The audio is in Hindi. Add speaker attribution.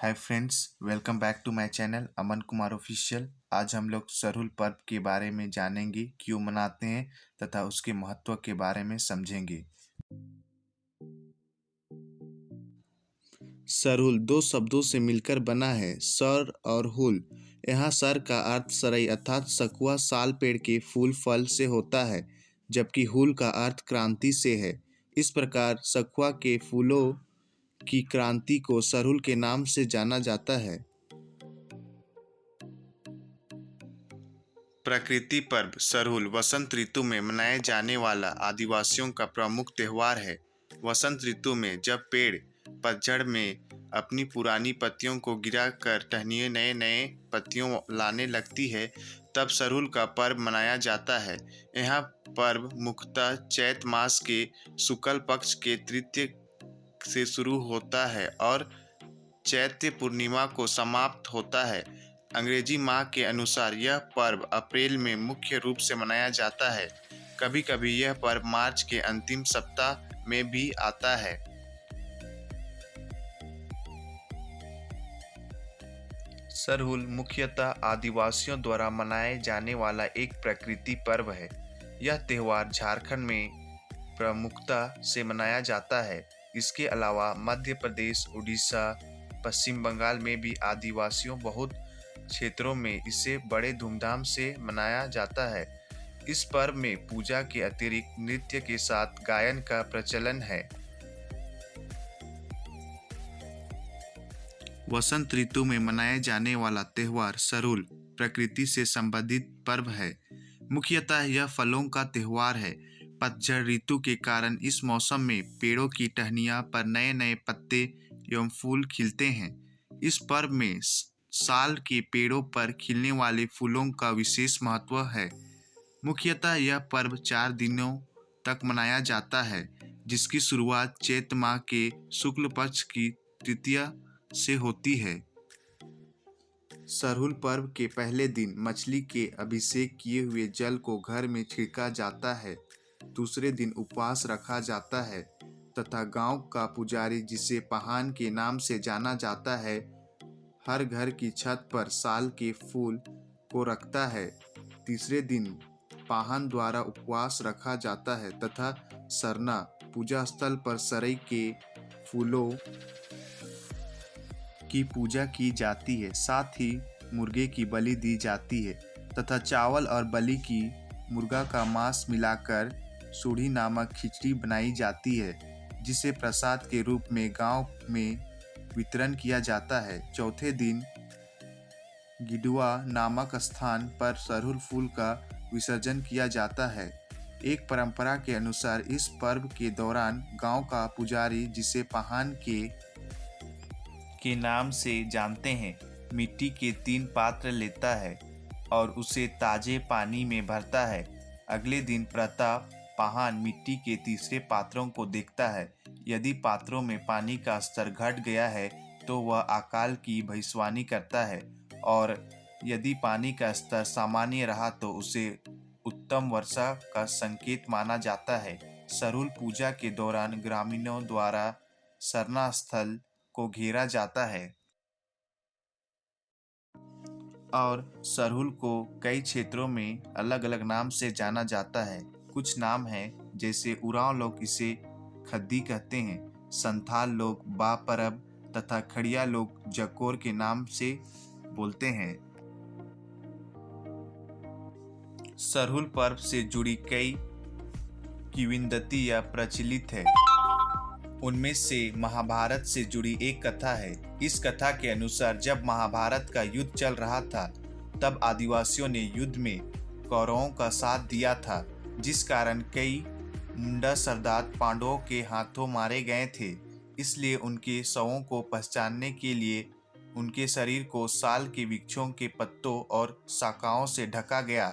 Speaker 1: Hi friends, welcome back to my channel Aman Kumar official. आज हम लोग सरहुल पर्व के बारे में जानेंगे, क्यों मनाते हैं तथा उसके महत्व के बारे में समझेंगे। सरहुल दो शब्दों से मिलकर बना है, सर और हुल। यहाँ सर का अर्थ सरई अर्थात सकुआ साल पेड़ के फूल फल से होता है, जबकि हुल का अर्थ क्रांति से है। इस प्रकार सकुआ के फूलों की क्रांति को सरहुल के नाम से जाना जाता है। प्रकृति पर्व सरहुल वसंत ऋतु में मनाए जाने वाला आदिवासियों का प्रमुख त्योहार है। वसंत ऋतु में जब पेड़ पतझड़ में अपनी पुरानी पत्तियों को गिरा कर टहनियाँ नए नए पत्तियों लाने लगती है, तब सरहुल का पर्व मनाया जाता है। यह पर्व मुख्यतः चैत मास के शुक्ल पक्ष के तृतीय से शुरू होता है और चैत्र पूर्णिमा को समाप्त होता है। अंग्रेजी माह के अनुसार यह पर्व अप्रैल में मुख्य रूप से मनाया जाता है। कभी कभी यह पर्व मार्च के अंतिम सप्ताह में भी आता है। सरहुल मुख्यतः आदिवासियों द्वारा मनाए जाने वाला एक प्रकृति पर्व है। यह त्योहार झारखंड में प्रमुखता से मनाया जाता है। इसके अलावा मध्य प्रदेश, उड़ीसा, पश्चिम बंगाल में भी आदिवासियों बहुत क्षेत्रों में इसे बड़े धूमधाम से मनाया जाता है। इस पर्व में पूजा के अतिरिक्त नृत्य के साथ गायन का प्रचलन है। वसंत ऋतु में मनाए जाने वाला त्योहार सरहुल प्रकृति से संबंधित पर्व है। मुख्यतः यह फलों का त्योहार है। पतझड़ ऋतु के कारण इस मौसम में पेड़ों की टहनियाँ पर नए नए पत्ते एवं फूल खिलते हैं। इस पर्व में साल के पेड़ों पर खिलने वाले फूलों का विशेष महत्व है। मुख्यतः यह पर्व 4 दिनों तक मनाया जाता है, जिसकी शुरुआत चैत्र माह के शुक्ल पक्ष की तृतीया से होती है। सरहुल पर्व के पहले दिन मछली के अभिषेक किए हुए जल को घर में छिड़का जाता है। दूसरे दिन उपवास रखा जाता है तथा गांव का पुजारी, जिसे पाहन के नाम से जाना जाता है, हर घर की छत पर साल के फूल को रखता है। तीसरे दिन पाहन द्वारा उपवास रखा जाता है तथा सरना पूजा स्थल पर सरई के फूलों की पूजा की जाती है। साथ ही मुर्गे की बलि दी जाती है तथा चावल और बलि की मुर्गा का मांस मिलाकर सूढ़ी नामक खिचड़ी बनाई जाती है, जिसे प्रसाद के रूप में गांव में वितरण किया जाता है। चौथे दिन गिडुआ नामक स्थान पर सरहुल फूल का विसर्जन किया जाता है। एक परंपरा के अनुसार इस पर्व के दौरान गांव का पुजारी, जिसे पाहन के नाम से जानते हैं, मिट्टी के 3 पात्र लेता है और उसे ताजे पानी में भरता है। अगले दिन प्रातः पाहन मिट्टी के तीसरे पात्रों को देखता है। यदि पात्रों में पानी का स्तर घट गया है तो वह अकाल की भविष्यवाणी करता है, और यदि पानी का स्तर सामान्य रहा तो उसे उत्तम वर्षा का संकेत माना जाता है। सरहुल पूजा के दौरान ग्रामीणों द्वारा सरना स्थल को घेरा जाता है और सरहुल को कई क्षेत्रों में अलग अलग नाम से जाना जाता है। कुछ नाम हैं, जैसे उरांव लोग इसे खद्दी कहते हैं, संथाल लोग बा परब तथा खड़िया लोग जकोर के नाम से बोलते हैं। सरहुल पर्व से जुड़ी कई किंवदंतियां प्रचलित है। उनमें से महाभारत से जुड़ी एक कथा है। इस कथा के अनुसार जब महाभारत का युद्ध चल रहा था, तब आदिवासियों ने युद्ध में कौरवों का साथ दिया था, जिस कारण कई मुंडा सरदार पांडवों के हाथों मारे गए थे। इसलिए उनके शवों को पहचानने के लिए उनके शरीर को साल के वृक्षों के पत्तों और शाखाओं से ढका गया।